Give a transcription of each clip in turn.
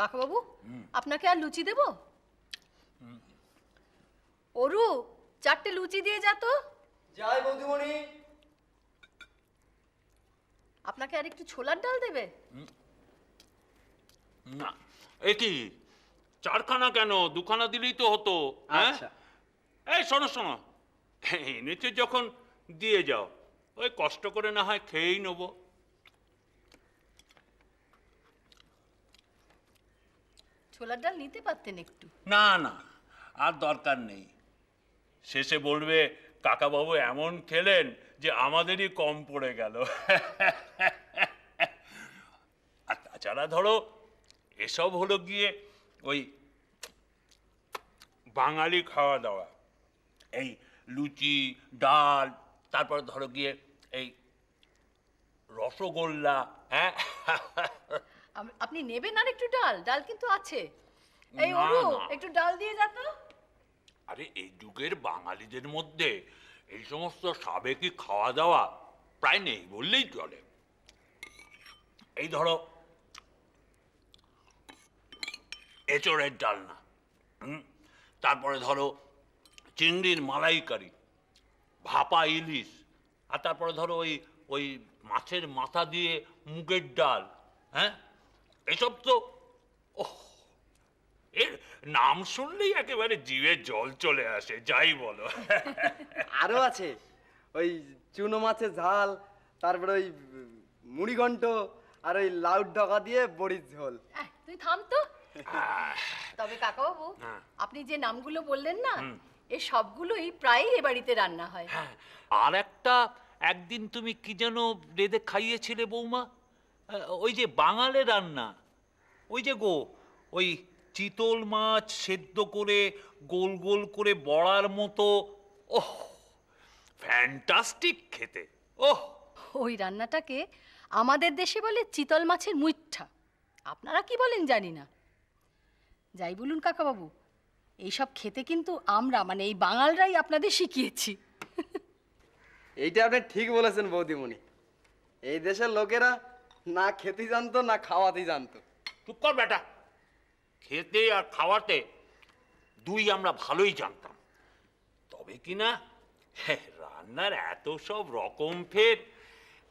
কাকাবাবু, আপনাকে আর লুচি দেব? অরু, 4টে লুচি দিয়ে যা তো। যাই বৌদিমণি। আপনাকে আর একটু ছোলার ডাল দেবে? না, এ কি 4খানা কেন, 2খানা দিলেই তো হতো। হ্যাঁ, আচ্ছা। এই শোনো শোনো, এনেছো যখন দিয়ে যাও, ওই কষ্ট করে না হয় খেয়েই নেবো। ছোলার ডাল নিতে পারতেন একটু। না না, আর দরকার নেই। শেষে বলবে কাকাবাবু এমন খেলেন যে আমাদেরই কম পড়ে গেল। আর তাছাড়া ধরো, এসব হলো গিয়ে ওই বাঙালি খাওয়া দাওয়া। এই লুচি, ডাল, তারপর ধরো গিয়ে এই রসগোল্লা। হ্যাঁ, আপনি নেবেন আর একটু ডাল? ডাল কিন্তু আছে। এই না, অরু, না। একটু ডাল দিয়ে যা তো। আরে এই যুগের বাঙালিদের মধ্যে এই সমস্ত সাবেকি খাওয়া দাওয়া প্রায় নেই বললেই চলে। এই ধরো এঁচড়ের ডালনা, তারপরে ধরো চিংড়ির মালাইকারি, ভাপা ইলিশ, আর তারপরে ধরো ওই ওই মাছের মাথা দিয়ে মুগের ডাল। হ্যাঁ, এসব তো ওহ, এর নাম শুনলেই একেবারে জিভে জল চলে আসে, যাই বলো। আরো আছে ওই চুনো মাছের ঝাল, তারপরে ওই মুড়িঘণ্ট, আর ওই লাউ ডগা দিয়ে বড়ির ঝোল। তুই থাম তো। তবে কাকাবাবু, হ্যাঁ। আপনি যে নামগুলো বললেন না, এ সবগুলোই প্রায়ই এ বাড়িতে রান্না হয়। হ্যাঁ, আর একটা একদিন তুমি কি যেন রেঁধে খাইয়েছিলে বৌমা, ওই যে বাঙালের রান্না, ওই যে গো, ওই চিতল মাছ সেদ্ধ করে গোল গোল করে বড়ার মতো। ওহ, ফ্যান্টাস্টিক খেতে। ওহ, ওই রান্নাটাকে আমাদের দেশে বলে চিতল মাছের মুইঠা। আপনারা কি বলেন জানি না। যাই বলুন কাকাবাবু, এইসব খেতে কিন্তু আমরা, মানে এই বাঙালরাই আপনাদের শিখিয়েছি। এইটা আপনি ঠিক বলেছেন বৌদিমণি। এই দেশের লোকেরা না খেতে জানতো না খাওয়াতে জানতো। চুপ কর বেটা। খেতে আর খাওয়াতে দুই আমরা ভালোই জানতাম, তবে কি না রান্নার এত সব রকম ফের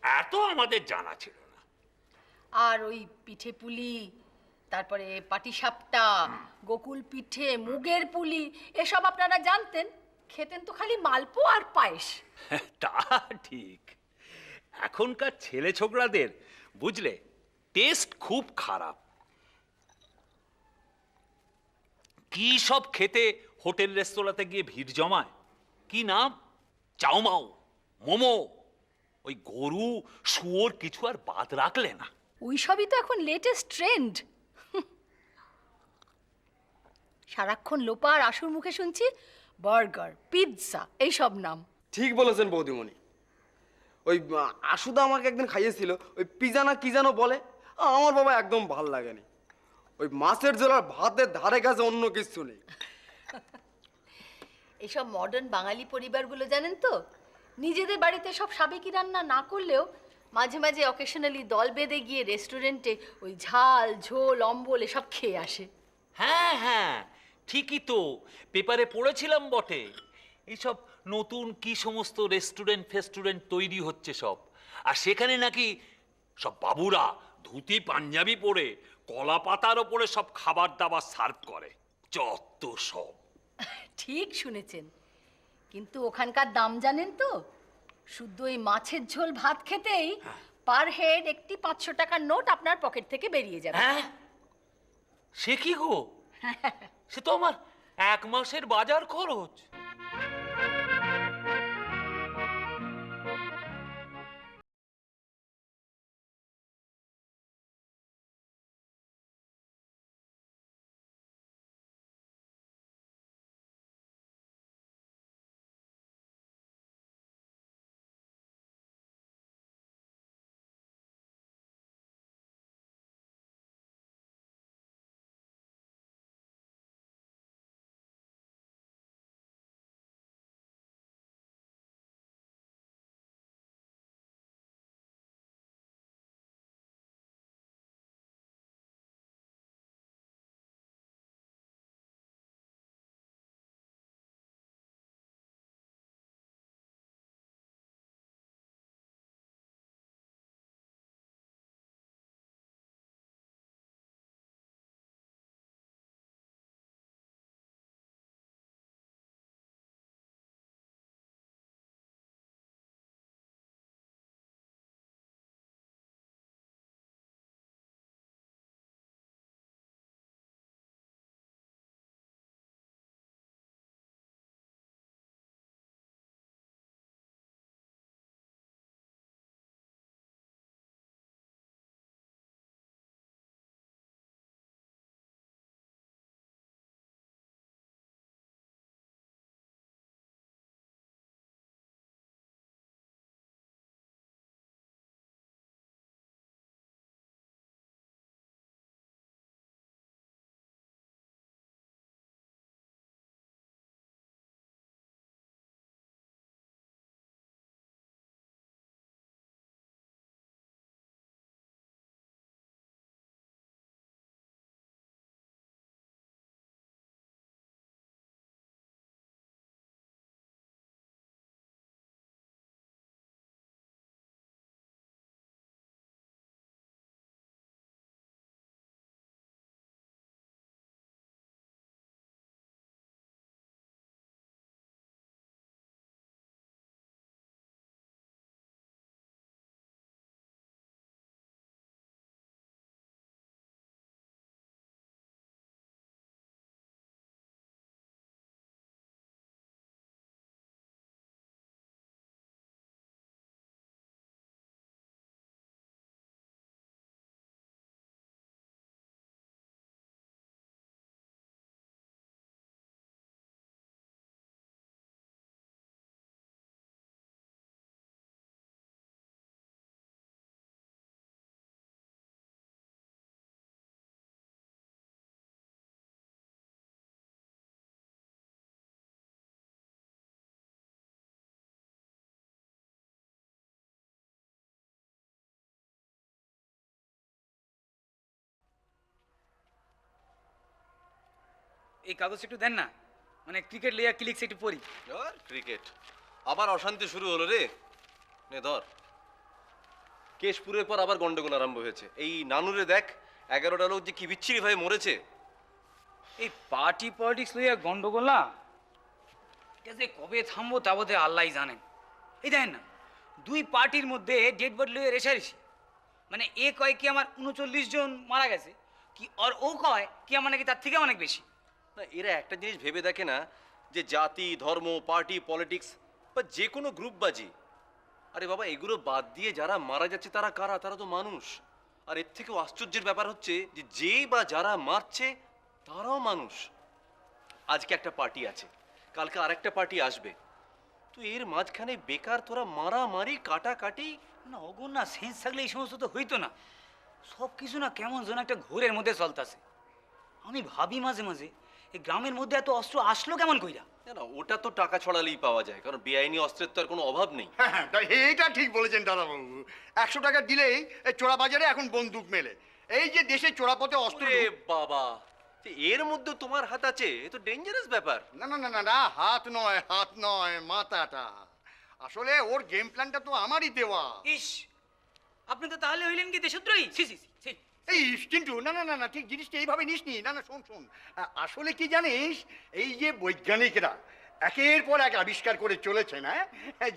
এত আমাদের জানা ছিল না। আর ওই পিঠে পুলি, তারপরে পাটিসাপটা, গোকুল পিঠে, মুগের পুলি, এসব আপনারা জানতেন। খেতেন তো খালি মালপো আর পায়েস। তা ঠিক। এখনকার ছেলে ছোকরাদের বুঝলে টেস্ট খুব খারাপ। কি সব খেতে হোটেল রেস্তোরাঁতে গিয়ে ভিড় জমায়, কি নাম, চাউমাউ, মোমো, ওই গরু শুয়োর কিছু আর বাদ রাখলে না। ওই সবই তো এখন লেটেস্ট ট্রেন্ড। সারাক্ষণ লোপা আর আশুর মুখে শুনছি বার্গার, পিৎজা, এইসব নাম। ঠিক বলেছেন বৌদিমণি। ওই আশুদা আমাকে একদিন খাইয়েছিল, ওই পিজা না কি যেন বলে, আমার বাবা একদম ভাল লাগেনি। ওই মাছের ঝোল আর ভাতের ধারে কাছে অন্য কিছু নেই। এসব মডার্ন বাঙালি পরিবারগুলো জানেন তো, নিজেদের বাড়িতে সব সাবেকি রান্না না করলেও মাঝে মাঝে অকেশনালি দল বেঁধে গিয়ে রেস্টুরেন্টে ওই ঝাল ঝোল অম্বল এসব খেয়ে আসে। হ্যাঁ হ্যাঁ, ঠিকই তো, পেপারে পড়েছিলাম বটে। এইসব নতুন কি সমস্ত রেস্টুরেন্ট ফেস্টুরেন্ট তৈরি হচ্ছে সব, আর সেখানে নাকি সব বাবুরা ধুতি পাঞ্জাবি পরে কলা পাতার ওপরে সব খাবার দাবার সার্ভ করে। যত সব। ঠিক শুনেছেন, কিন্তু ওখানকার দাম জানেন তো? শুদ্ধ ওই মাছের ঝোল ভাত খেতেই পার হেড একটি 500 টাকার নোট আপনার পকেট থেকে বেরিয়ে যাবে। হ্যাঁ, সে কি গো, সে তো আমার 1 মাসের বাজার খরচ। এই কাগজটা একটু দেন না, মানে ক্রিকেট লেয়ার ক্লিক্স একটু পড়ি। আর ক্রিকেট আবার অশান্তি শুরু হলো রে। নে ধর। কেশপুরের পর আবার গন্ডগোল আরম্ভ হয়েছে। এই নানুরে দেখ, 11টা লোক যে কি বিচ্ছিরি ভাবে মরেছে। এই পার্টি পলিটিক্স লইয়া গন্ডগোল না, এটা যে কবে থামবো তা বোধহয় আল্লাহই জানেন। এই দেখেন না, দুই পার্টির মধ্যে ডেড বডি লইয়া রেশারেশি। মানে এ কয় কি আমার 39 জন মারা গেছে, কি আর ও কয় কি আমার নাকি তার থেকে অনেক বেশি। না, এরা একটা জিনিস ভেবে দেখে না যে জাতি, ধর্ম, পার্টি, পলিটিক্স বা যে কোনো গ্রুপবাজি, আরে বাবা এগুলো বাদ দিয়ে যারা মারা যাচ্ছে তারা কারা? তারা তো মানুষ। আর এর থেকেও আশ্চর্যের ব্যাপার হচ্ছে যে যেই বা যারা মারছে তারাও মানুষ। আজকে একটা পার্টি আছে, কালকে আরেকটা পার্টি আসবে, তো এর মাঝখানে বেকার তোরা মারামারি কাটাকাটি। না অগুন না, সেন্স থাকলে এই সমস্ত তো হইতো না। সব কিছু না কেমন যেন একটা ঘোরের মধ্যে চলতেছে। আমি ভাবি মাঝে মাঝে এই গ্রামের মধ্যে এত অস্ত্র আসলো কেমন কইরা। না না, ওটা তো টাকা ছড়ালেই পাওয়া যায়, কারণ বেআইনি অস্ত্রের তো আর কোনো অভাব নেই। হ্যাঁ, এইটা ঠিক বলেছেন দাদাবাবু। 100 টাকা দিলেই এই চোরা বাজারে এখন বন্দুক মেলে। এই যে দেশে চোরাপথে অস্ত্র ওরে বাবা, তো এর মধ্যে তোমার হাত আছে, এ তো ডেঞ্জারাস ব্যাপার। না না না না না, হাত নয় মাথাটা। আসলে ওর গেম প্ল্যানটা তো আমারই দেওয়া। ইস, আপনি তো তাহলে হইলেন কি দেশদ্রোহী। সি সি সি। এই কিন্তু না না না না, ঠিক জিনিসটা এইভাবে নিসনি। না না, শোন। আসলে কি জানিস, এই যে বৈজ্ঞানিকরা একের পর এক আবিষ্কার করে চলেছে না,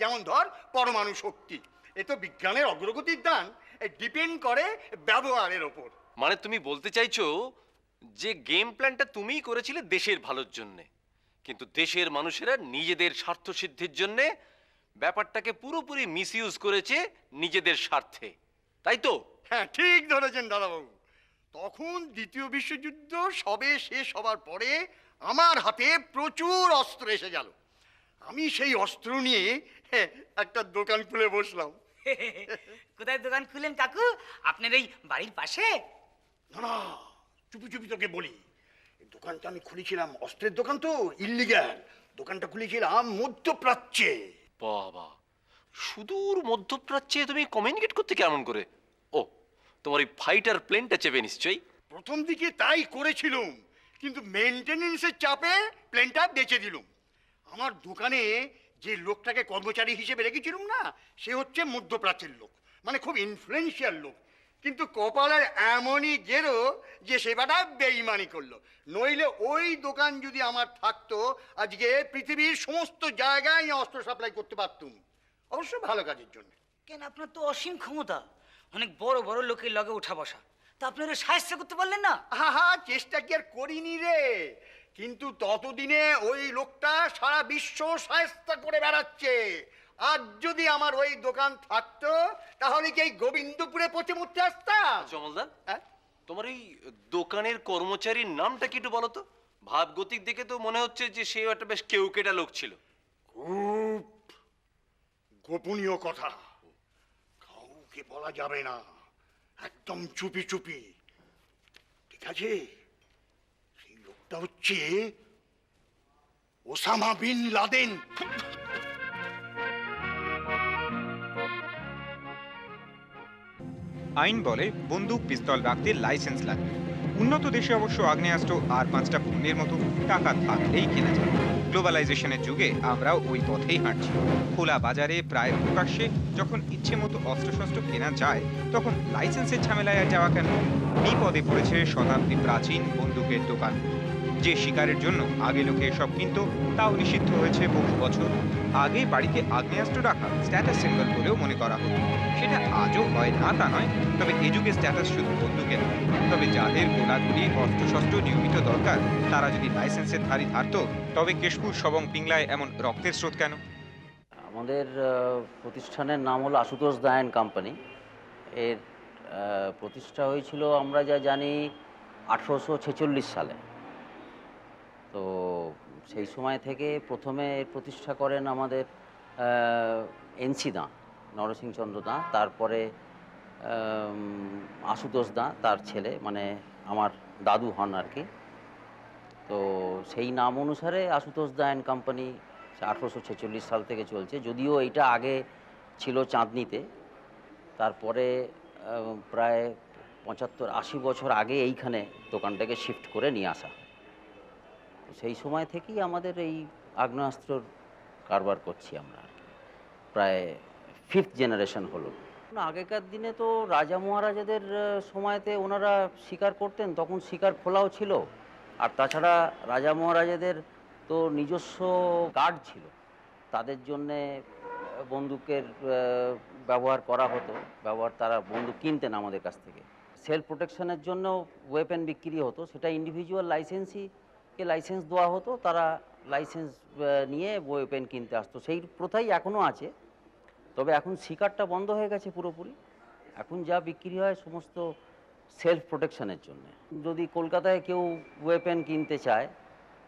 যেমন ধর পরমাণু শক্তি, এ তো বিজ্ঞানের অগ্রগতির দান। ডিপেন্ড করে ব্যবহারের ওপর। মানে তুমি বলতে চাইছো যে গেম প্ল্যানটা তুমিই করেছিলে দেশের ভালোর জন্য, কিন্তু দেশের মানুষেরা নিজেদের স্বার্থ সিদ্ধির জন্য ব্যাপারটাকে পুরোপুরি মিসইউজ করেছে নিজেদের স্বার্থে, তাই তো? হ্যাঁ, ঠিক ধরেছেন দাদাবাবু। তখন দ্বিতীয় বিশ্বযুদ্ধ সবে শেষ হবার পরে আমার হাতে প্রচুর অস্ত্র এসে গেল। আমি সেই অস্ত্র নিয়ে একটা দোকান খুলে বসলাম। কোথায় দোকান খুলেন কাকু? আপনার এই বাড়ির পাশে? না না, চুপি চুপি তোকে বলি, এই দোকানটা আমি খুলেছিলাম, অস্ত্রের দোকান তো, ইল্লিগ্যাল। দোকানটা খুলেছিলাম মধ্যপ্রাচ্যে। বাবা, সুদূর মধ্যপ্রাচ্যে তুমি কমিউনিকেট করতে কেমন করে? ও, তোমার ওই ফাইটার প্লেনটা চেপে নিশ্চয়ই। প্রথম দিকে তাই করেছিলাম, কিন্তু মেনটেনেন্সের চাপে প্লেনটা বেচে দিলুম। আমার দোকানে যে লোকটাকে কর্মচারী হিসেবে রেখেছিলাম না, সে হচ্ছে মধ্যপ্রাচ্যের লোক, মানে খুব ইনফ্লুয়েন্সিয়াল লোক। কিন্তু কপালের এমনই গেরো যে সেবাটা বেইমানি করলো। নইলে ওই দোকান যদি আমার থাকতো, আজকে পৃথিবীর সমস্ত জায়গায় অস্ত্র সাপ্লাই করতে পারতুম, অবশ্য ভালো কাজের জন্য। কেন, আপনার তো অসীম ক্ষমতা, অনেক বড় বড় লোকের লগে উঠা বসা, তা আপনারা সাহায্য করতে পারলেন না? হা, চেষ্টা কি আর করিনি রে, কিন্তু ততদিনে ওই লোকটা সারা বিশ্ব সাহায্য করে বেড়াচ্ছে। আজ যদি আমার ওই দোকান থাকতো, তাহলে কি এই গোবিন্দপুরে পচে মুড়তে আসতাম? চমলদা, হ্যাঁ? তোমার এই দোকানের কর্মচারীর নামটা কি একটু বলো তো? ভাবগতিক দেখে তো মনে হচ্ছে যে সেও একটা বেশ কেউকেটা লোক ছিল। খুব গোপনীয় কথা, কাউকে বলা যাবে না, একদম চুপি চুপি, ঠিক আছে? সেই লোকটা হচ্ছে ওসামা বিন লাদেন। আইন বলে বন্দুক পিস্তল রাখতে লাইসেন্স লাগবে। উন্নত দেশে অবশ্য আগ্নেয়াস্ত্র আর 5টা পণ্যের মতো টাকা থাকলেই কেনা যায়। গ্লোবালাইজেশনের যুগে আমরাও ওই পথেই হাঁটছি। খোলা বাজারে প্রায় প্রকাশ্যে যখন ইচ্ছে মতো অস্ত্রশস্ত্র কেনা যায়, তখন লাইসেন্সের ঝামেলায় আর যাওয়া কেন? বিপদে পড়েছে শতাব্দী প্রাচীন বন্দুকের দোকান। যে শিকারের জন্য আগে লোকে এসব কিনত, তাও নিষিদ্ধ হয়েছে বহু বছর আগে। বাড়িতে আগ্নেয়াস্ত্র রাখা স্ট্যাটাস সিম্বল বলেও মনে করা হতো। সেটা আজও হয় না তা নয়, তবে এ যুগে স্ট্যাটাস শুধু বন্দুকের নয়। তবে যাদের গোলাগুলি অস্ত্রশস্ত্র নিয়মিত দরকার, তারা যদি লাইসেন্সের ধারী ধারত, তবে কেশপুর সবং পিংলায় এমন রক্তের স্রোত কেন? আমাদের প্রতিষ্ঠানের নাম হলো আশুতোষ দা অ্যান্ড কোম্পানি। এর প্রতিষ্ঠা হয়েছিল আমরা যা জানি 1846 সালে। তো সেই সময় থেকে প্রথমে এর প্রতিষ্ঠা করেন আমাদের এনসি দা, নরসিংচন্দ্র দা, তারপরে আশুতোষ দা তার ছেলে, মানে আমার দাদু হন আর কি। তো সেই নাম অনুসারে আশুতোষ দা অ্যান্ড কোম্পানি 1846 সাল থেকে চলছে। যদিও এইটা আগে ছিল চাঁদনিতে, তারপরে প্রায় 75-80 বছর আগে এইখানে দোকানটাকে শিফট করে নিয়ে আসা। তো সেই সময় থেকেই আমাদের এই আগ্নেয়াস্ত্রর কারবার করছি আমরা আর কি। প্রায় 5th জেনারেশন হলো। না, আগেকার দিনে তো রাজা মহারাজাদের সময়তে ওনারা শিকার করতেন, তখন শিকার খোলাও ছিল। আর তাছাড়া রাজা মহারাজাদের তো নিজস্ব গার্ড ছিল, তাদের জন্যে বন্দুকের ব্যবহার করা হতো, তারা বন্দুক কিনতেন আমাদের কাছ থেকে। সেলফ প্রোটেকশনের জন্য ওয়েপেন বিক্রি হতো, সেটা ইন্ডিভিজুয়াল লাইসেন্সিকে লাইসেন্স দেওয়া হতো, তারা লাইসেন্স নিয়ে ওয়েপেন কিনতে আসতো। সেই প্রথাই এখনও আছে, তবে এখন শিকারটা বন্ধ হয়ে গেছে পুরোপুরি। এখন যা বিক্রি হয় সমস্ত সেলফ প্রোটেকশনের জন্য। যদি কলকাতায় কেউ ওয়েপেন কিনতে চায়,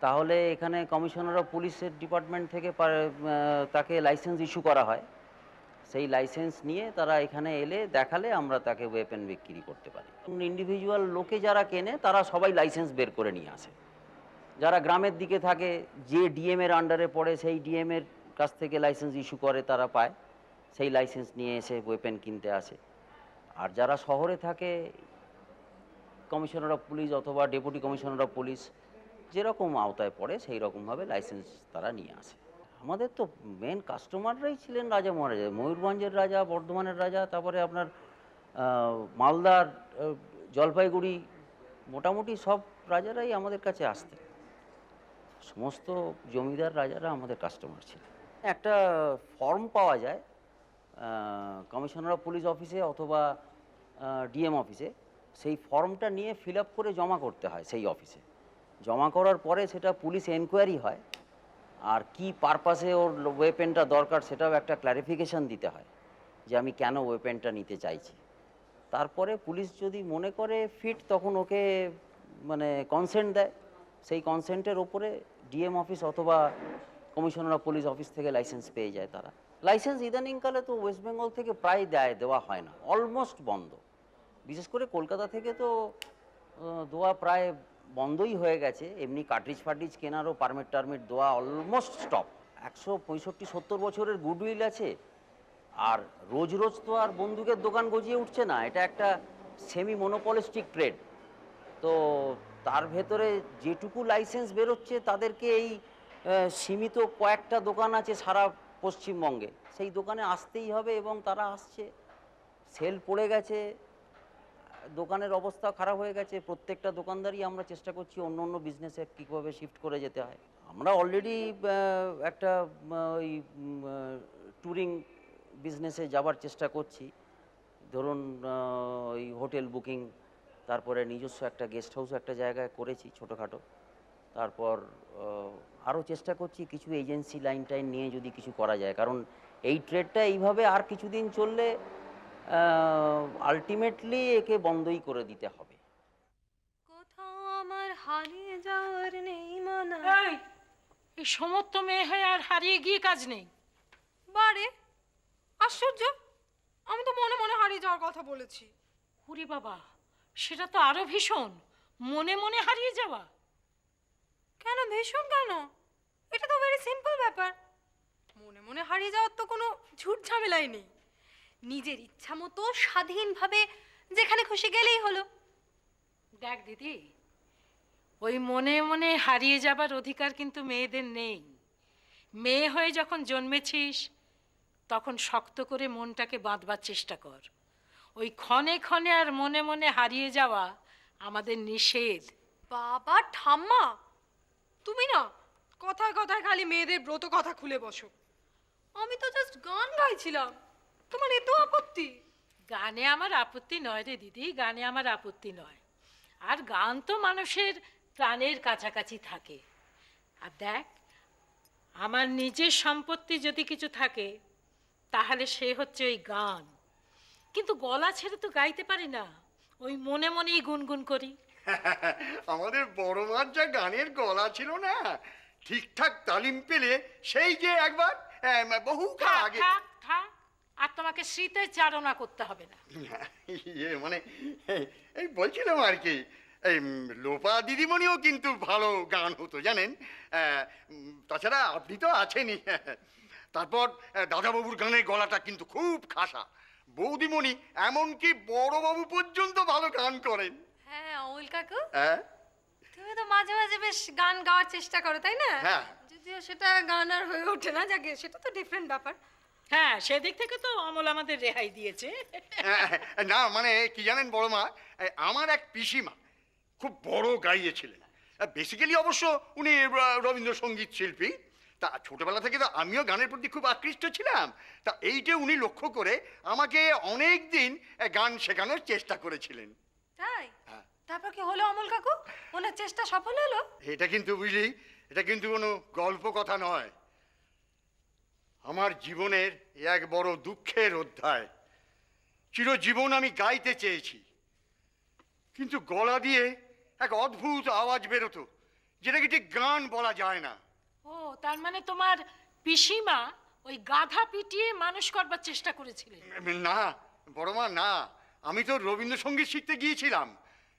তাহলে এখানে কমিশনার অফ পুলিশের ডিপার্টমেন্ট থেকে তাকে লাইসেন্স ইস্যু করা হয়। সেই লাইসেন্স নিয়ে তারা এখানে এলে দেখালে আমরা তাকে ওয়েপেন বিক্রি করতে পারি। ইন্ডিভিজুয়াল লোকে যারা কেনে তারা সবাই লাইসেন্স বের করে নিয়ে আসে। যারা গ্রামের দিকে থাকে, যে ডিএম এর আন্ডারে পড়ে সেই ডিএম এর কাছ থেকে লাইসেন্স ইস্যু করে তারা পায়, সেই লাইসেন্স নিয়ে এসে ওয়েপেন কিনতে আসে। আর যারা শহরে থাকে, কমিশনার অফ পুলিশ অথবা ডেপুটি কমিশনার অফ পুলিশ যেরকম আওতায় পড়ে সেই রকমভাবে লাইসেন্স তারা নিয়ে আসে। আমাদের তো মেন কাস্টমাররাই ছিলেন রাজা মহারাজা, ময়ূরভঞ্জের রাজা, বর্ধমানের রাজা, তারপরে আপনার মালদার, জলপাইগুড়ি, মোটামুটি সব রাজারাই আমাদের কাছে আসতেন। সমস্ত জমিদার রাজারা আমাদের কাস্টমার ছিলেন। একটা ফর্ম পাওয়া যায় কমিশনার অফ পুলিশ অফিসে অথবা ডিএম অফিসে, সেই ফর্মটা নিয়ে ফিল আপ করে জমা করতে হয় সেই অফিসে। জমা করার পরে সেটা পুলিশ এনকোয়ারি হয়, আর কি পারপাসে ওর ওয়েপেনটা দরকার সেটাও একটা ক্ল্যারিফিকেশান দিতে হয় যে আমি কেন ওয়েপেনটা নিতে চাইছি। তারপরে পুলিশ যদি মনে করে ফিট, তখন ওকে মানে কনসেন্ট দেয়। সেই কনসেন্টের ওপরে ডিএম অফিস অথবা কমিশনার অফ পুলিশ অফিস থেকে লাইসেন্স পেয়ে যায় তারা। লাইসেন্স ইদানিংকালে তো ওয়েস্ট বেঙ্গল থেকে প্রায় দেওয়া হয় না, অলমোস্ট বন্ধ। বিশেষ করে কলকাতা থেকে তো দেওয়া প্রায় বন্ধই হয়ে গেছে। এমনি কার্ট্রিজ ফার্ট্রিজ কেনারও পারমিট টারমিট দেওয়া অলমোস্ট স্টপ। 165-70 বছরের গুডউইল আছে, আর রোজ রোজ তো আর বন্দুকের দোকান গজিয়ে উঠছে না। এটা একটা সেমি মনোপলিস্টিক ট্রেড। তো তার ভেতরে যেটুকু লাইসেন্স বেরোচ্ছে তাদেরকে এই সীমিত কয়েকটা দোকান আছে সারা পশ্চিমবঙ্গে, সেই দোকানে আসতেই হবে এবং তারা আসছে। সেল পড়ে গেছে, দোকানের অবস্থা খারাপ হয়ে গেছে। প্রত্যেকটা দোকানদারই আমরা চেষ্টা করছি অন্য অন্য বিজনেসে কীভাবে শিফট করে যেতে হয়। আমরা অলরেডি একটা ওই ট্যুরিং বিজনেসে যাবার চেষ্টা করছি। ধরুন ওই হোটেল বুকিং, তারপরে নিজস্ব একটা গেস্ট হাউস একটা জায়গায় করেছি ছোটোখাটো। তারপর আরও চেষ্টা করছি কিছু এজেন্সি লাইন টাইন নিয়ে যদি কিছু করা যায়, কারণ এই ট্রেডটা এইভাবে আর কিছুদিন চললে আলটিমেটলি একে বন্ধই করে দিতে হবে। কোথাও আমার হারিয়ে যাওয়ার নেই মানা। এই সমস্ত মেয়ে হয়ে আর হারিয়ে গিয়ে কাজ নেই। বারে আশ্চর্য, আমি তো মনে মনে হারিয়ে যাওয়ার কথা বলেছি। ওরে বাবা, সেটা তো আরো ভীষণ, মনে মনে হারিয়ে যাওয়া। কেন ভীষণ কেন? এটা তো ভেরি সিম্পল ব্যাপার। মনে মনে হারিয়ে যাওয়ার তো কোনো ঝুট ঝামেলাই নেই। নিজের ইচ্ছা মতো স্বাধীনভাবে যেখানে খুশি গেলেই হলো। দেখ দিদি, ওই মনে মনে হারিয়ে যাবার অধিকার কিন্তু মেয়েদের নেই। মেয়ে হয়ে যখন জন্মেছিস তখন শক্ত করে মনটাকে বাঁধবার চেষ্টা কর। ওই ক্ষণে ক্ষণে আর মনে মনে হারিয়ে যাওয়া আমাদের নিষেধ। বাবা ঠাম্মা, তুমি না কথায় কথায় খালি মেয়েদের ব্রত কথা খুলে বসো। আমি তো জাস্ট গান গাইছিলাম, তোমার এত আপত্তি? গানে আমার আপত্তি নয় রে দিদি, গানে আমার আপত্তি নয়। আর গান তো মানুষের প্রাণের কাছাকাছি থাকে। আর দেখ, আমার নিজের সম্পত্তি যদি কিছু থাকে তাহলে সে হচ্ছে ওই গান। কিন্তু গলা ছেড়ে তো গাইতে পারি না, ওই মনে মনেই গুনগুন করি। আমাদের বড় মার যা গানের গলা ছিল না, ঠিকঠাক তালিম পেলে সেই যে একবার বহু থাক আগে। থাক থাক, আর তোমাকে স্মৃতির চারণা করতে হবে না। ইয়ে মানে এই বলছিলাম আর কি, এই লোপা দিদিমণিও কিন্তু ভালো গান হতো জানেন। তাছাড়া আপনি তো আছেনই। তারপর দাদাবাবুর গানের গলাটা কিন্তু খুব খাসা। বৌদিমণি এমনকি বড়বাবু পর্যন্ত ভালো গান করেন। হ্যাঁ অমল কাকু, হ্যাঁ তুমি তো মাঝে মাঝে বেশ গান গাওয়ার চেষ্টা করো, তাই না? হ্যাঁ। যদিও সেটা গান আর হয়ে ওঠে না, যাকে সেটা তো ডিফারেন্ট ব্যাপার। হ্যাঁ, সেদিক থেকে তো অমল আমাদের রেহাই দিয়েছে। না মানে কি জানেন বড় মা, আমার এক পিসিমা খুব বড় গাইয়ে ছিলেন। বেসিক্যালি অবশ্য উনি রবীন্দ্রসঙ্গীত শিল্পী। তা ছোটবেলা থেকে তো আমিও গানের প্রতি খুব আকৃষ্ট ছিলাম। তা এইটা উনি লক্ষ্য করে আমাকে অনেক দিন গান শেখানোর চেষ্টা করেছিলেন। তাই? হ্যাঁ। তারপর কি হলো অমল কাকু? ওনার চেষ্টা সফল হলো? এটা কিন্তু বুঝলি, এটা কিন্তু কোনো গল্প কথা নয়, আমার জীবনের এক বড় দুঃখের অধ্যায়। চিরজীবন আমি গাইতে চেয়েছি, কিন্তু গলা দিয়ে এক অদ্ভুত আওয়াজ বেরোতো, যেটাকে ঠিক গান বলা যায় না। ও, তার মানে তোমার পিসিমা ওই গাধা পিটিয়ে মানুষ করবার চেষ্টা করেছিলেন? না বড় মা, না, আমি তো রবীন্দ্রসঙ্গীত শিখতে গিয়েছিলাম,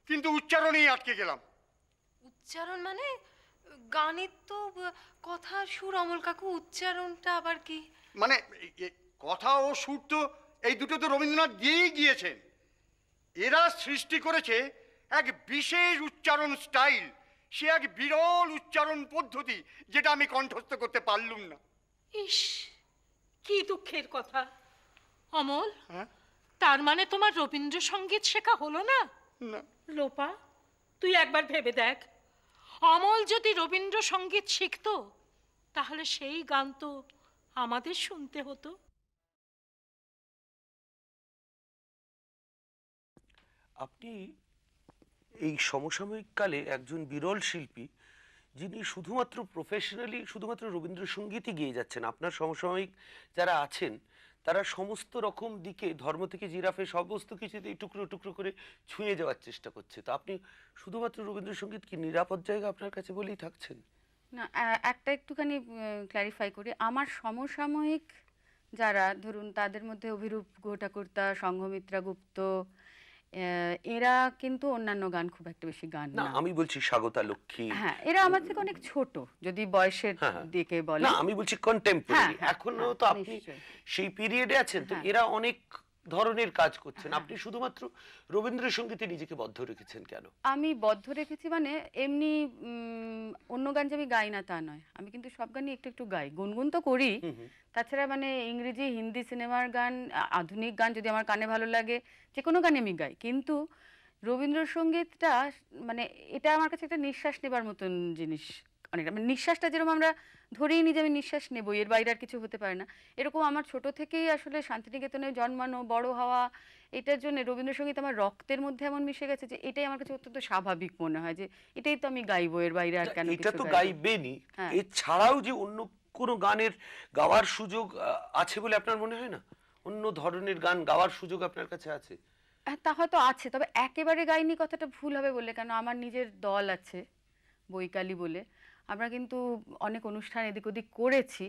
কিন্তু উচ্চারণেই আটকে গেলাম। উচ্চারণ মানে? গানের তো কথার সুর অমল কাকু, উচ্চারণটা আবার কি? মানে কথা ও সুর তো এই দুটো তো রবীন্দ্রনাথ দিয়েই গিয়েছেন। এরা সৃষ্টি করেছে এক বিশেষ উচ্চারণ স্টাইল, সে এক বিরল উচ্চারণ পদ্ধতি, যেটা আমি কণ্ঠস্থ করতে পারলুম না। ইস, কি দুঃখের কথা অমল। হ্যাঁ? তার মানে তোমার রবীন্দ্রসঙ্গীত শেখা হলো না? না। লোপা, তুই একবার ভেবে দেখ, অমল যদি রবীন্দ্রসঙ্গীত শিখতো তাহলে সেই গান তো আমাদের শুনতে হতো। আপনি এই সমসাময়িক কালে একজন বিরল শিল্পী, যিনি শুধুমাত্র প্রফেশনালি শুধুমাত্র রবীন্দ্রসঙ্গীতই গেয়ে যাচ্ছেন। আপনার সমসাময়িক যারা আছেন তারা সমস্ত রকম দিকে, ধর্ম থেকে জিরাফে, সমস্ত কিছুতেই টুকরো টুকরো করে ছুঁয়ে যাওয়ার চেষ্টা করছে। তো আপনি শুধুমাত্র রবীন্দ্রসঙ্গীত কি নিরাপদ জায়গা আপনার কাছে বলেই থাকছেন? না, একটা একটুখানি ক্ল্যারিফাই করি। আমার সমসাময়িক যারা, ধরুন তাদের মধ্যে অভিরূপ ঘোটাকর্তা, সংঘমিত্রা গুপ্ত, এরা কিন্তু অন্যান্য গান খুব একটা বেশি গান না, না। আমি বলছি স্বাগতা লক্ষ্মী। হ্যাঁ, এরা আমার থেকে অনেক ছোট যদি বয়সের হ্যাঁ। দিকে বলে। না, আমি বলছি কন্টেম্পোরারি। হ্যাঁ, এখনো হ্যাঁ, তো আপনি নিশ্চয়ই। সেই পিরিয়ডে আছেন, তো হ্যাঁ। এরা অনেক ধরনের কাজ করছেন। আপনি শুধুমাত্র রবীন্দ্রসঙ্গীতে নিজেকে বদ্ধ রেখেছেন কেন? আমি বদ্ধ রেখেছি মানে এমনি অন্য গান যে আমি গাই না তা নয়, আমি কিন্তু সব গানই একটু একটু গাই, গুনগুন তো করি। তাছাড়া মানে ইংরেজি, হিন্দি সিনেমার গান, আধুনিক গান যদি আমার কানে ভালো লাগে, যে কোনো গানে আমি গাই। কিন্তু রবীন্দ্রসঙ্গীতটা মানে এটা আমার কাছে একটা নিঃশ্বাস নেবার মতন জিনিস। অনেকটা মানে নিঃশ্বাসটা যেরকম আমরা ধরেই নিই যে আমি নিঃশ্বাস নেবো, এর বাইরে আর কিছু হতে পারে না, এরকম আমার ছোট থেকেই আসলে শান্তিনিকেতনে জন্মানো, বড় হওয়া, এটার জন্য রবীন্দ্রসঙ্গীত আমার রক্তের মধ্যে এমন মিশে গেছে যে এটাই আমার কাছে অত্যন্ত স্বাভাবিক মনে হয় যে এটাই তো আমি গাইবো, এর বাইরে আর কেন এটা কিছু তো গাইবো। গাইবেনই, হ্যাঁ। এছাড়াও যে অন্য কোনো গানের গাওয়ার সুযোগ আছে বলে আপনার মনে হয় না? অন্য ধরনের গান গাওয়ার সুযোগ আপনার কাছে আছে? তা হয়তো আছে, তবে একেবারে গাইনি কথাটা ভুল হবে বলে, কেন আমার নিজের দল আছে বৈকালী বলে, আমরা কিন্তু অনেক অনুষ্ঠান এদিক ওদিক করেছি।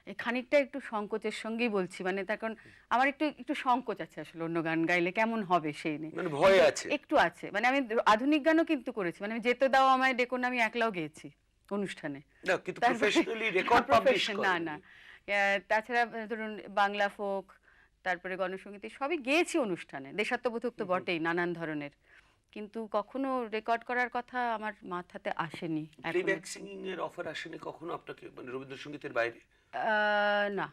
এই খানিকটা একটু সংকোচের সঙ্গেই বলছি, মানে তার কারণ আমার একটু একটু সংকোচ আছে আসলে অন্য গান গাইলে কেমন হবে সেই নিয়ে, মানে ভয় আছে? একটু আছে। মানে আমি আধুনিক গানও কিন্তু করেছি, মানে আমি যেতে দাও আমায় ডেকো না, আমি একলাও গেয়েছি অনুষ্ঠানে। না, কিন্তু তারপরে- প্রফেশনালি রেকর্ড পাবলিশ না না, তাছাড়া ধরুন বাংলা ফোক, তারপরে গণসঙ্গীত, সবই গেয়েছি অনুষ্ঠানে। দেশাত্মবোধক তো বটেই, নানান ধরনের, কিন্তু কখনো রেকর্ড করার কথা আমার মাথাতে আসেনি এখনো। প্লেব্যাক সিঙ্গিং এর অফার আসেনি কখনো আপনাকে, মানে রবীন্দ্রসঙ্গীতের বাইরে? না,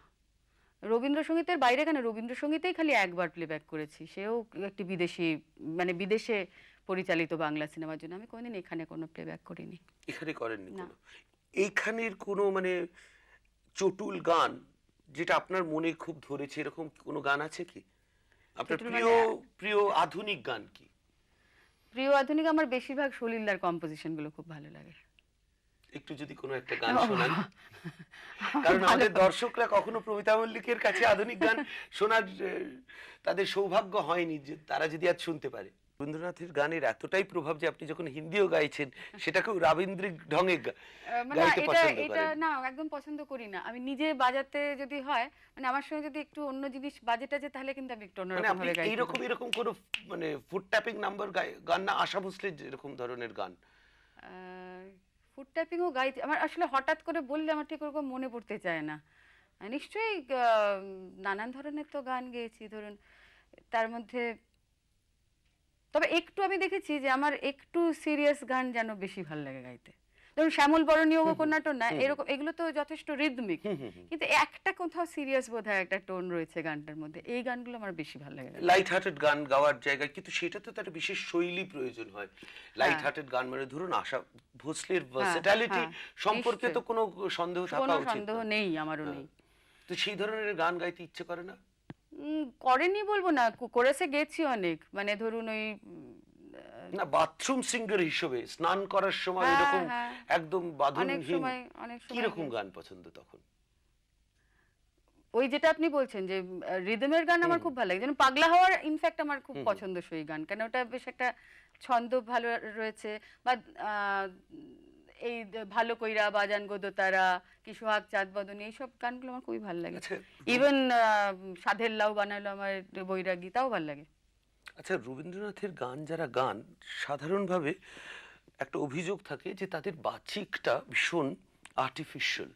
রবীন্দ্রসঙ্গীতের বাইরে কেন, রবীন্দ্রসঙ্গীতেই খালি একবার প্লেব্যাক করেছি, সেও একটি বিদেশি, মানে বিদেশে পরিচালিত বাংলা সিনেমার জন্য। আমি কোনোদিন এখানে কোনো প্লেব্যাক করিনি। এখানে করেননি না। কোনো? এইখানের কোনো মানে চটুল গান যেটা আপনার মনে খুব ধরেছে, এরকম কোনো গান আছে কি আপনার চটুল প্রিয়? মানে- প্রিয় আধুনিক গান কি? প্রিয় আধুনিক আমার বেশিরভাগ সলিলদার কম্পোজিশনগুলো খুব ভালো লাগে। একটু যদি কোনো একটা গান শোনান, কারণ আমাদের দর্শকরা কখনো প্রমিতা মল্লিকের কাছে আধুনিক গান শোনার তাদের সৌভাগ্য হয়নি, যে তারা যদি আজ শুনতে পারে। রবীন্দ্রনাথের গানের এতটাই প্রভাব যে আপনি যখন হিন্দিও গাইছেন সেটাকেও রবীন্দ্রিক ঢঙে মানে গাইতে এটা পছন্দ এটা করেন। না, একদম পছন্দ করি না। আমি নিজে বাজাতে যদি হয়, মানে আমার সঙ্গে যদি একটু অন্য জিনিস বাজেট আছে, তাহলে কিন্তু আমি একটু মানে অন্যরকম আপনি ভাবে গাইতে এইরকম পারি। এরকম কোনো মানে ফুট ট্যাপিং নাম্বার গান না, আশা ভোসলের এরকম ধরনের গান? ফুড ট্যাপিংও গাইতে আমার আসলে হঠাৎ করে বললে আমার ঠিক ওরকম মনে পড়তে চায় না। নিশ্চয়ই নানান ধরনের তো গান গেয়েছি, ধরুন তার মধ্যে তবে একটু আমি দেখেছি যে আমার একটু সিরিয়াস গান যেন বেশি ভালো লাগে গাইতে। ধরুন শ্যামল বরণীয় কন্যাটনা এরকম, এগুলো তো যথেষ্ট রিদমিক, কিন্তু একটা কোথাও সিরিয়াস বোধহয় একটা টোন রয়েছে গানটার মধ্যে, এই গানগুলো আমার বেশি ভালো লাগে। লাইট হার্টেড গান গাওয়ার জায়গায় কিন্তু সেটা তো তার বিশেষ শৈলী প্রয়োজন হয়। লাইট হার্টেড গান মানে ধরুন আশা ভোসলের ভার্সেটালিটি সম্পর্কে তো কোনো সন্দেহ থাকা কোনো উচিত সন্দেহ না। নেই, আমারও নেই। তো সেই ধরনের গান গাইতে ইচ্ছে করে না? করেনি বলবো না, করেছে, গেছি অনেক, মানে ধরুন ওই না বাথরুম সিঙ্গার হিসেবে স্নান করার সময় হ্যাঁ, এরকম হ্যাঁ। একদম অনেক বাঁধনহীন সময় কি রকম গান পছন্দ তখন? ওই যেটা আপনি বলছেন যে রিদমের গান আমার খুব ভালো লাগে, যেন পাগলা হওয়ার ইনফ্যাক্ট আমার খুব পছন্দসই গান, কেন ওটা বেশ একটা ছন্দ ভালো রয়েছে, বা এই ভালো কইরা বাজান গো দোতারা, কি সোহাগ চাঁদ বদনী, এইসব গানগুলো আমার খুবই ভালো লাগে। আচ্ছা, ইভেন সাধের লাউ বানালো আমার বৈরাগী, তাও ভালো লাগে। আচ্ছা, রবীন্দ্রনাথের গান যারা গান সাধারণভাবে একটা অভিযোগ থাকে যে তাদের বাচিকটা ভীষণ আর্টিফিশিয়াল,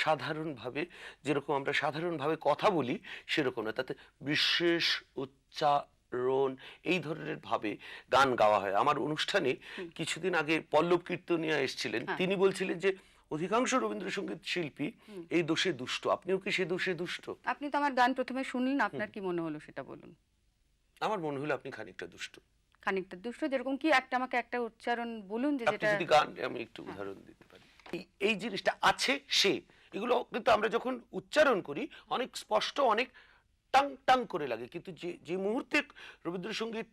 সাধারণভাবে যেরকম আমরা সাধারণভাবে কথা বলি সেরকম না, তাতে বিশেষ উচ্চারণ এই ধরনের ভাবে গান গাওয়া হয়। আমার অনুষ্ঠানে কিছুদিন আগে পল্লব কীর্তনিয়া এসেছিলেন, তিনি বলছিলেন যে অধিকাংশ রবীন্দ্রসঙ্গীত শিল্পী এই দোষে দুষ্ট। আপনিও কি সে দোষে দুষ্ট? আপনি তো আমার গান প্রথমে শুনলেন, আপনার কি মনে হলো সেটা বলুন। আমার মনে হলো আপনি খানিকটা দুষ্ট। খানিকটা দুষ্ট যেরকম কি, একটা আমাকে একটা উচ্চারণ বলুন যে আপনি যেটা। যদি গান আমি একটু উদাহরণ দিতে পারি, এই জিনিসটা আছে সে, এগুলো কিন্তু আমরা যখন উচ্চারণ করি অনেক স্পষ্ট, অনেক টাং টাং করে লাগে, কিন্তু যে যে মুহূর্তে রবীন্দ্রসঙ্গীত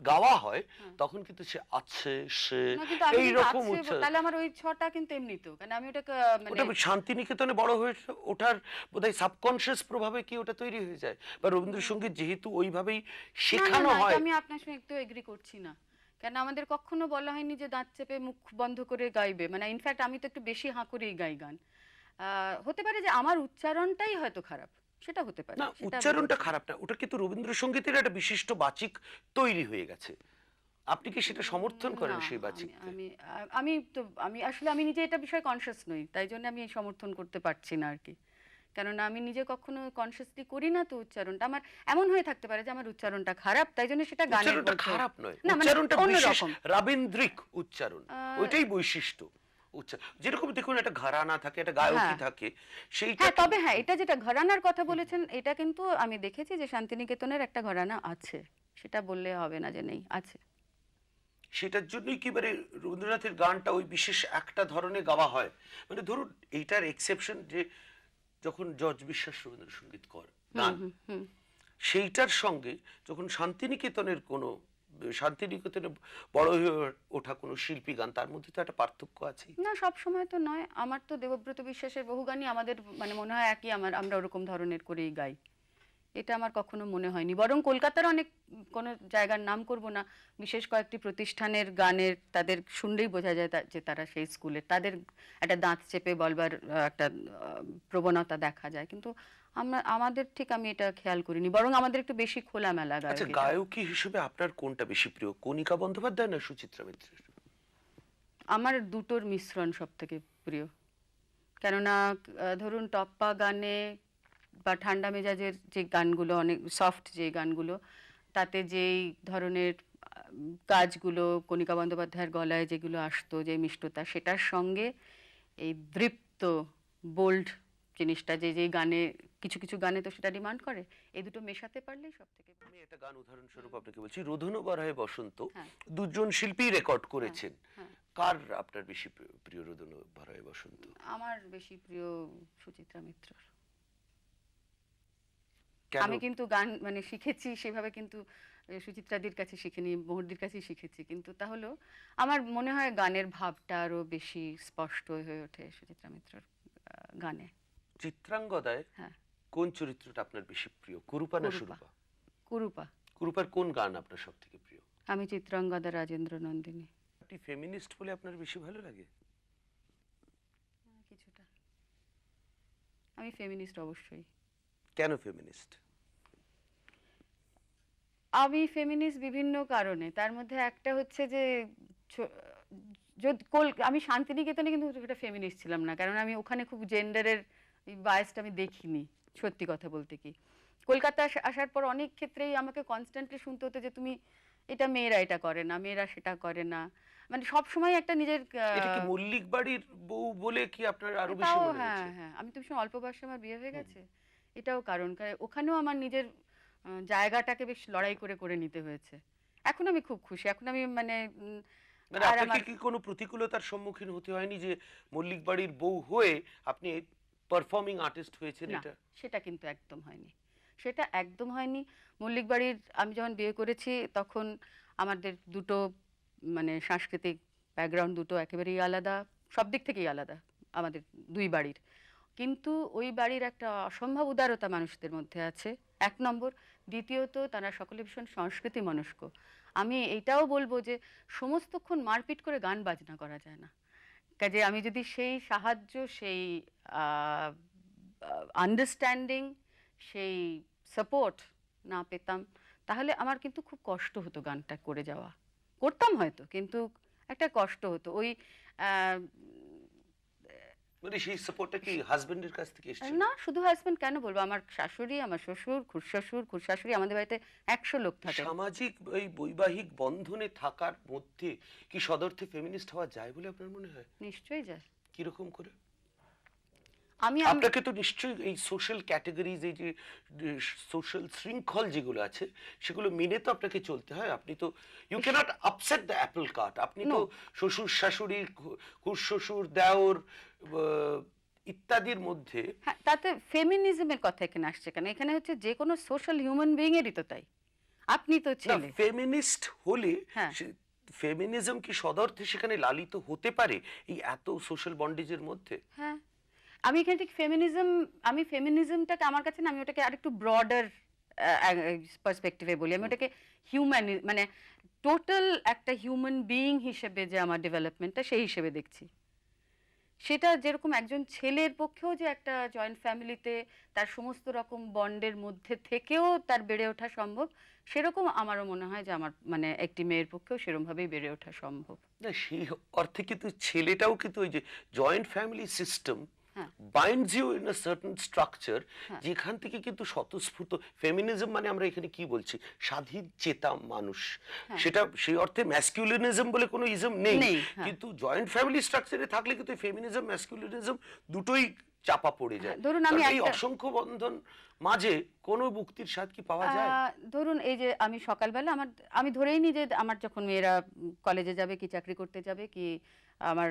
গাওয়া হয় তখন কিন্তু সে আছে সে না, কিন্তু আমি এই কিন্তু রকম আছে উচ্চারণ। তাহলে আমার ওই ছটা কিন্তু এমনি তো, কারণ আমি ওটাকে ওটা মানে শান্তিনিকেতনে বড় হয়ে ওঠার বোধহয় সাবকনশিয়াস প্রভাবে কি ওটা তৈরি হয়ে যায়, বা রবীন্দ্রসঙ্গীত যেহেতু ওইভাবেই শেখানো হয়। আমি আপনার সঙ্গে একটু এগ্রি করছি না, কেন আমাদের কখনো বলা হয়নি যে দাঁত চেপে মুখ বন্ধ করে গাইবে, মানে ইনফ্যাক্ট আমি তো একটু বেশি হাঁ করেই গাই গান। হতে পারে যে আমার উচ্চারণটাই হয়তো খারাপ, সেটা হতে পারে। না, উচ্চারণটা খারাপ না, ওটা কিন্তু রবীন্দ্রসঙ্গীতের একটা বিশিষ্ট বাচিক তৈরি হয়ে গেছে। আপনি কি সেটা সমর্থন করেন সেই বাচিক? আমি আসলে আমি নিজে এটা বিষয়ে কনসিয়াস নই, তাই জন্য আমি সমর্থন করতে পারছি না আর কি, কেননা আমি নিজে কখনো কনসিয়াসলি করি না তো উচ্চারণটা। আমার এমন হয়ে থাকতে পারে যে আমার উচ্চারণটা খারাপ, তাই জন্য সেটা গানের উচ্চারণটা মধ্যে খারাপ নয়, না, মানে উচ্চারণটা বিশেষ অন্যরকম। রাবীন্দ্রিক উচ্চারণ, ওইটাই বৈশিষ্ট্য উচ্চারণ। যেরকম দেখুন একটা ঘরানা থাকে, একটা গায়কী থাকে, সেইটা। হ্যাঁ, তবে হ্যাঁ, এটা যেটা ঘরানার কথা বলেছেন, এটা কিন্তু আমি দেখেছি যে শান্তিনিকেতনের একটা ঘরানা আছে, সেটা বললে হবে না যে নেই, আছে। সেটার জন্যই কি মানে রবীন্দ্রনাথের গানটা ওই বিশেষ একটা ধরনের গাওয়া হয়। মানে ধরুন এইটার এক্সেপশন যে যখন জর্জ বিশ্বাস রবীন্দ্রসঙ্গীত করে গান, সেইটার সঙ্গে যখন শান্তিনিকেতনের কোনো শান্তিনিকেতনে বড় হয়ে ওঠা কোনো শিল্পী গান, তার মধ্যে তো একটা পার্থক্য আছে। না, সব সময় তো নয়। আমার তো দেবব্রত বিশ্বাসের বহু গানই আমাদের মানে মনে হয় একই, আমরা ওরকম ধরনের করেই গাই, এটা আমার কখনো মনে হয়নি। বরং কলকাতার অনেক, কোনো জায়গার নাম করব না, বিশেষ কয়েকটি প্রতিষ্ঠানের গানের তাদের শুনলেই বোঝা যায় যে তারা সেই স্কুলের, তাদের একটা দাঁত চেপে বলবার একটা প্রবণতা দেখা যায়, কিন্তু আমাদের ঠিক আমি এটা খেয়াল করিনি, বরং আমাদের একটু বেশি খোলামেলা গায়ক। আচ্ছা, গায়কী হিসেবে আপনার কোনটা বেশি প্রিয়, কণিকা বন্দ্যোপাধ্যায় না সুচিত্রা মিত্রের? আমার দুটোর মিশ্রণ সব থেকে প্রিয়, কেননা ধরুন টপ্পা গানে বা ঠান্ডা মেজাজের যে গানগুলো, অনেক সফট যে গানগুলো, তাতে যেই ধরনের কাজগুলো কণিকা বন্দ্যোপাধ্যায়ের গলায় যেগুলো আসতো, যে মিষ্টতা, সেটার সঙ্গে এই দৃপ্ত বোল্ড জিনিসটা যে যে গানে, কিছু কিছু গানে তো সেটা ডিমান্ড করে, এই দুটো মেশাতে পারলেই সব থেকে। আমি একটা গান উদাহরণস্বরূপ আপনাকে বলছি, রোধনু বরাহে বসন্ত, দুজন শিল্পী রেকর্ড করেছেন, কার আপনার বেশি প্রিয় রোধনু বরাহে বসন্ত? আমার বেশি প্রিয় সুচিত্রা মিত্র। আমি কিন্তু গান মানে শিখেছি সেভাবে, কিন্তু সুচিত্রাদির কাছে শিখিনি, মোহরদির কাছেই শিখেছি, কিন্তু তাহলে আমার মনে হয় গানের ভাবটা আরো বেশি স্পষ্ট হয়ে ওঠে সুচিত্রা মিত্রর গানে। চিত্রাঙ্গদায় কোন চরিত্রটা আপনার বেশি প্রিয়, কুরুপা না সুরূপা? কুরুপা। কুরুপার কোন গান আপনার সব থেকে প্রিয়? আমি চিত্রাঙ্গদা রাজেন্দ্র নন্দিনী। আপনি ফেমিনিস্ট বলে আপনার বেশি ভালো লাগে? কিছুটা। আমি ফেমিনিস্ট অবশ্যই। কেন ফেমিনিস্ট? আমি ফেমিনিস্ট বিভিন্ন কারণে, তার মধ্যে একটা হচ্ছে যে আমি শান্তিনিকেতনে কিন্তু একটা ফেমিনিস্ট ছিলাম না, কারণ আমি ওখানে খুব জেন্ডারের বায়াসটা আমি দেখিনি, সত্যি কথা বলতে কি। কলকাতা আসার পর অনেক ক্ষেত্রেই আমাকে কনস্ট্যান্টলি শুনতে হতো যে তুমি এটা মেয়েরা এটা করে না, মেয়েরা সেটা করে না, মানে সব সময় একটা নিজের এটা কি মল্লিক বাড়ির বউ বলে কি আপনার আরো বেশি তাও মনে হ্যাঁ হচ্ছে? হ্যাঁ, আমি তো ভীষণ অল্প বয়সে আমার বিয়ে হয়ে গেছে, এটাও কারণ ওখানেও আমার নিজের জায়গাটাকে বেশ লড়াই করে করে নিতে হয়েছে। এখন আমি খুব খুশি, এখন আমি মানে মানে আর আপনাকে আমার কি কোনো প্রতিকূলতার সম্মুখীন হতে হয়নি যে মল্লিক বাড়ির বউ হয়ে আপনি পারফর্মিং আর্টিস্ট হয়েছেন? না, এটা সেটা কিন্তু একদম হয়নি, সেটা একদম হয়নি। মল্লিক বাড়ির আমি যখন বিয়ে করেছি তখন আমাদের দুটো মানে সাংস্কৃতিক ব্যাকগ্রাউন্ড দুটো একেবারেই আলাদা, সব দিক থেকেই আলাদা আমাদের দুই বাড়ির। কিন্তু ওই বাড়ির একটা অসম্ভব উদারতা মানুষদের মধ্যে আছে, এক নম্বর। দ্বিতীয়ত তারা সকলে ভীষণ সংস্কৃতি মনস্ক। আমি এইটাও বলবো যে সমস্তক্ষণ মারপিট করে গান বাজনা করা যায় না, কাজে আমি যদি সেই সাহায্য, সেই আন্ডারস্ট্যান্ডিং, সেই সাপোর্ট না পেতাম তাহলে আমার কিন্তু খুব কষ্ট হতো গানটা করে যাওয়া। করতাম হয়তো, কিন্তু একটা কষ্ট হতো। ওই মানে সেই সাপোর্টটা কি হাজবেন্ডের কাছ থেকে এসেছে? না, শুধু হাজবেন্ড কেন বলবো, আমার শাশুড়ি, আমার শ্বশুর, খুড়শ্বশুর, খুড়শাশুড়ি, আমাদের বাড়িতে 100 লোক থাকে। সামাজিক এই বৈবাহিক বন্ধনে থাকার মধ্যে কি সদর্থে ফেমিনিস্ট হওয়া যায় বলে আপনার মনে হয়? নিশ্চয়ই যায়। কিরকম করে? আমি আপনাকে তো নিশ্চয়ই এই সোশ্যাল ক্যাটাগরিজ, এই যে সোশ্যাল শৃঙ্খল যেগুলো আছে সেগুলো মেনে তো আপনাকে চলতে হয়। আপনি তো you can't upset the apple cart. আপনি তো শ্বশুর শাশুড়ি, খুড়শ্বশুর, দেওর ইত্যাদির মধ্যে। হ্যাঁ, তাতে ফেমিনিজমের কথা এখানে আসছে কেন? এখানে হচ্ছে যে কোনো সোশ্যাল হিউম্যান বিইং এরই তো তাই। আপনি তো ছেলে, ফেমিনিস্ট হলে হ্যাঁ। ফেমিনিজম কি সদর্থে সেখানে লালিত হতে পারে এই এত সোশ্যাল বন্ডেজের মধ্যে? হ্যাঁ, আমি এখানে ঠিক আমি ফেমিনিজমটাকে আমার কাছে না, আমি ওটাকে আরেকটু ব্রডার পার্সপেক্টিভে বলি। আমি ওটাকে মানে টোটাল একটা হিউম্যান বিইং হিসেবে যে আমার ডেভেলপমেন্টটা সেই হিসেবে দেখছি। সেটা যেরকম একজন ছেলের পক্ষেও যে একটা জয়েন্ট ফ্যামিলিতে তার সমস্ত রকম বন্ডের মধ্যে থেকেও তার বেড়ে ওঠা সম্ভব, সেরকম আমারও মনে হয় যে আমার মানে একটি মেয়ের পক্ষেও সেরকমভাবেই বেড়ে ওঠা সম্ভব। না, সেই অর্থে কিন্তু ছেলেটাও কিন্তু ওই যে জয়েন্ট ফ্যামিলি সিস্টেম হ্যাঁ। binds you in a certain structure, হ্যাঁ। যেখান থেকে কিন্তু স্বতঃস্ফূর্ত ফেমিনিজম মানে আমরা এখানে কি বলছি, স্বাধীন চেতা মানুষ। হ্যাঁ। সেটা সেই অর্থে ম্যাসকুলিনিজম বলে কোনো ইজম নেই, নেই, হ্যাঁ। কিন্তু জয়েন্ট ফ্যামিলি স্ট্রাকচারে থাকলে কিন্তু ফেমিনিজম ম্যাসকুলিনিজম দুটোই চাপা পড়ে যায়। ধরুন আমি কারণ এই একটা- অসংখ্য বন্ধন মাঝে কোনো মুক্তির স্বাদ কি পাওয়া যায়? ধরুন এই যে আমি সকালবেলা আমি ধরেই নিই যে আমার যখন মেয়েরা কলেজে যাবে কি চাকরি করতে যাবে কি আমার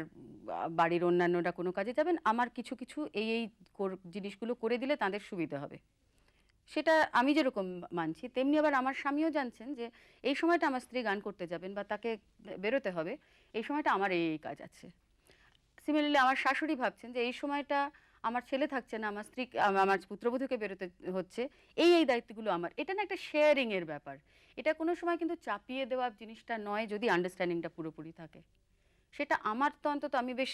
বাড়ির অন্যান্যরা কোনো কাজে যাবেন, আমার কিছু কিছু এই জিনিসগুলো করে দিলে তাদের সুবিধা হবে, সেটা আমি যেরকম মানছি তেমনি আবার আমার স্বামীও জানছেন যে এই সময়টা আমার স্ত্রী গান করতে যাবেন বা তাকে বেরোতে হবে, এই সময়টা আমার এই কাজ আছে। সিমিলারলি আমার শাশুড়ি ভাবছেন যে এই সময়টা আমার ছেলে থাকছে না, আমার স্ত্রী, আমার পুত্রবধূকে বেরোতে হচ্ছে, এই দায়িত্বগুলো আমার। এটা না একটা শেয়ারিং এর ব্যাপার, এটা কোনো সময় কিন্তু চাপিয়ে দেওয়া জিনিসটা নয় যদি আন্ডারস্ট্যান্ডিংটা পুরোপুরি থাকে। সেটা আমার তো অন্তত আমি বেশ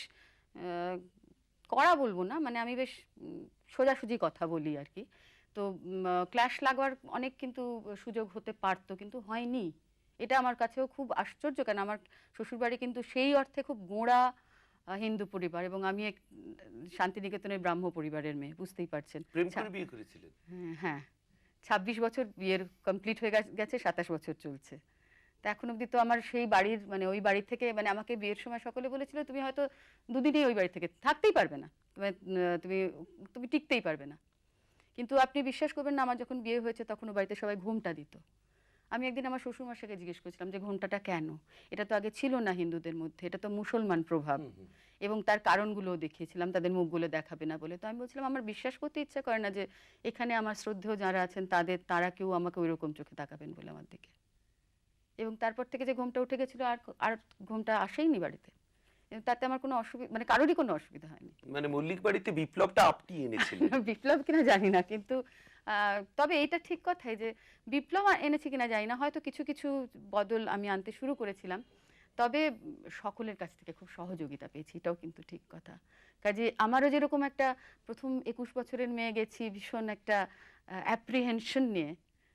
কড়া বলবো না, মানে আমি বেশ সোজাসুজি কথা বলি আর কি। তো ক্ল্যাশ লাগবার অনেক কিন্তু সুযোগ হতে পারতো, কিন্তু হয়নি। এটা আমার কাছেও খুব আশ্চর্য, কেন আমার শ্বশুরবাড়ি কিন্তু সেই অর্থে খুব গোঁড়া হিন্দু পরিবার এবং আমি এক শান্তিনিকেতনের ব্রাহ্ম পরিবারের মেয়ে, বুঝতেই পারছেন। প্রেম করে বিয়ে করেছিলেন? হ্যাঁ, 26 বছর বিয়ের কমপ্লিট হয়ে গেছে, 27 বছর চলছে। তা এখন অবধি তো আমার সেই বাড়ির মানে ওই বাড়ি থেকে মানে আমাকে বিয়ের সময় সকলে বলেছিল তুমি হয়তো দুদিনই ওই বাড়ি থেকে থাকতেই পারবে না, তুমি টিকতেই পারবে না। কিন্তু আপনি বিশ্বাস করবেন না, আমার যখন বিয়ে হয়েছে তখন ওই বাড়িতে সবাই ঘোমটা দিত। আমি একদিন আমার শ্বশুরমশাইকে জিজ্ঞেস করেছিলাম যে ঘোমটাটা কেন, এটা তো আগে ছিল না হিন্দুদের মধ্যে, এটা তো মুসলমান প্রভাব, এবং তার কারণগুলোও দেখিয়েছিলাম, তাদের মুখগুলো দেখাবে না বলে। তো আমি বলছিলাম আমার বিশ্বাস করতে ইচ্ছা করে না যে এখানে আমার শ্রদ্ধেয় যারা আছেন তারা কেউ আমাকে ওই রকম চোখে তাকাবেন বলে আমার দিকে। এবং তারপর থেকে যে ঘোমটা উঠে গেছিল আর ঘোমটা আসেইনি বাড়িতে, তাতে আমার কোনো অসুবিধা মানে কারোরই কোনো অসুবিধা হয়নি। মানে মল্লিক বাড়িতে বিপ্লবটা আপনি এনেছিলেন? বিপ্লব কিনা জানি না, কিন্তু তবে এইটা ঠিক কথাই যে বিপ্লব এনেছি কিনা জানি না, হয়তো কিছু কিছু বদল আমি আনতে শুরু করেছিলাম, তবে সকলের কাছ থেকে খুব সহযোগিতা পেয়েছি, এটাও কিন্তু ঠিক কথা। কাজে আমারও যেরকম একটা প্রথম 21 বছরের মেয়ে গেছি ভীষণ একটা অ্যাপ্রিহেনশন নিয়ে।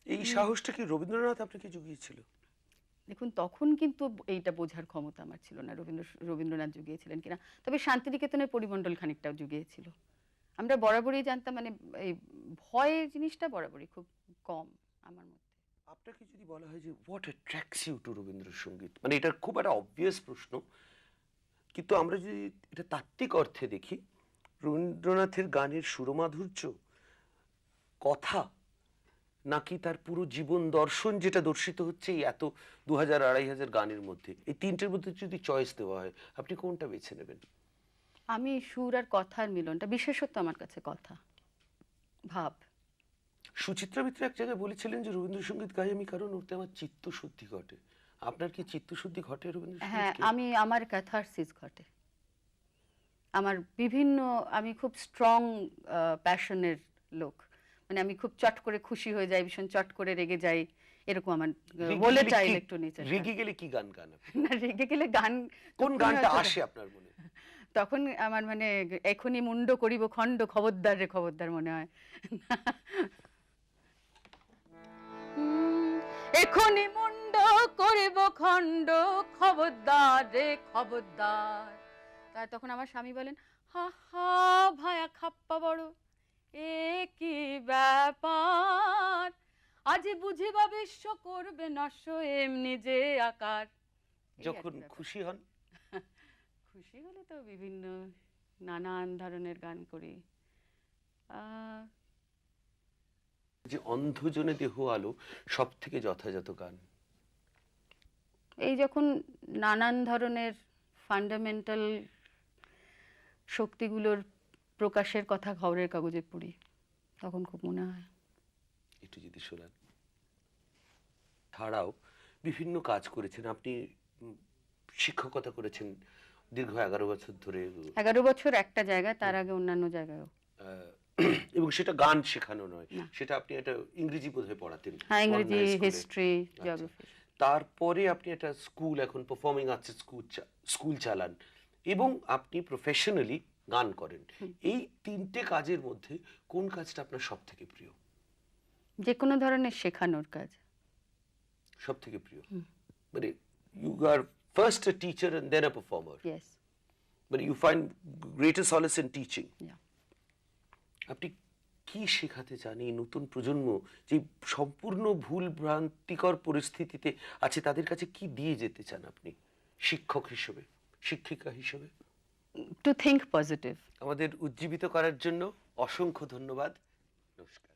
এই সাহসটা কি রবীন্দ্রনাথ আপনাকে জুগিয়েছিল? দেখুন তখন কিন্তু এইটা বোঝার ক্ষমতা আমার ছিল না রবীন্দ্রনাথ জুগিয়েছিলেন কিনা, তবে শান্তিনিকেতনের পরিমণ্ডল খানিকটাও জুগিয়েছিল। আমরা বরাবরই জানতাম মানে এই ভয় জিনিসটা বরাবরই খুব কম আমার মধ্যে। আপনাকে যদি বলা হয় যে what attracts you to Rabindrasangeet, মানে এটা খুব একটা অবভিয়াস প্রশ্ন, কিন্তু আমরা যদি এটা তাত্ত্বিক অর্থে দেখি, রবীন্দ্রনাথের গানের সুরমাধুর্য, কথা, নাকি তার পুরো জীবন দর্শন যেটা দর্শিত হচ্ছে এই এত 2000-2500 গানের মধ্যে, এই তিনটের মধ্যে যদি চয়েস দেওয়া হয় আপনি কোনটা বেছে নেবেন? আমি সুর আর কথার মিলনটা, বিশেষত আমার কাছে কথা, ভাব। সুচিত্রা মিত্র এক জায়গায় বলেছিলেন যে রবীন্দ্রসঙ্গীত গাই আমি কারণ ওতে আমার চিত্তশুদ্ধি ঘটে। আপনার কি চিত্তশুদ্ধি ঘটে হ্যাঁ, রবীন্দ্রসঙ্গীত? আমার ক্যাথারসিস ঘটে। আমার বিভিন্ন, আমি খুব স্ট্রং প্যাশনের লোক, মানে আমি খুব চট করে খুশি হয়ে যাই, ভীষণ চট করে রেগে যাই, এরকম আমার বলে চাইলে একটু নিচে। রেগে গেলে কি গান গান আপনি? না, রেগে গেলে গান, কোন গানটা আসে আপনার মনে? তখন আমার মানে এখনই মুন্ড করিব খণ্ড, খবরদার রে খবরদার মনে হয়। এখনই মুন্ড করিব খণ্ড, খবরদার রে খবরদার। তাই তখন আমার স্বামী বলেন, হা হা ভায়া খাপ্পা বড়, এ কি ব্যাপার, আজ বুঝিবা বিশ্ব করবে নস্য এমনি যে আকার। এই যখন আর কি ব্যাপার। খুশি হন? খুশি হলে তো বিভিন্ন নানান ধরনের গান করি। যে অন্ধজনে দেহ আলো সব থেকে যথাযথ গান? এই যখন নানান ধরনের ফান্ডামেন্টাল শক্তিগুলোর প্রকাশের কথা খবরের কাগজে পড়ি, তখন খুব মনে হয়। একটু যদি শোনান। ছাড়াও বিভিন্ন কাজ করেছেন আপনি, শিক্ষকতা করেছেন দীর্ঘ 11 বছর ধরে। 11 বছর একটা জায়গায়, তার আগে অন্যান্য জায়গায়ও। এবং সেটা গান শেখানো নয়, সেটা আপনি একটা ইংরেজি বোধহয় পড়াতেন। হ্যাঁ, ইংরেজি, বর্ণালী স্কুলে। হিস্ট্রি, আচ্ছা। জিওগ্রাফি। তারপরে আপনি একটা স্কুল, এখন পারফর্মিং আর্টসের স্কুল চালান, এবং আপনি প্রফেশনালি গান করেন। এই তিনটে কাজের মধ্যে কোন কাজটা আপনার সব থেকে প্রিয়? যে কোনো ধরনের শেখানোর কাজ সব থেকে প্রিয়, মানে you are first a teacher and then a performer, yes. but you find greater solace in teaching. Yeah. আপনি কি শেখাতে চান এই নতুন প্রজন্ম যে সম্পূর্ণ ভুল ভ্রান্তিকর পরিস্থিতিতে আছে, তাদের কাছে কি দিয়ে যেতে চান আপনি শিক্ষক হিসেবে, শিক্ষিকা হিসেবে? To think positive. আমাদের উজ্জীবিত করার জন্য অসংখ্য ধন্যবাদ। নমস্কার।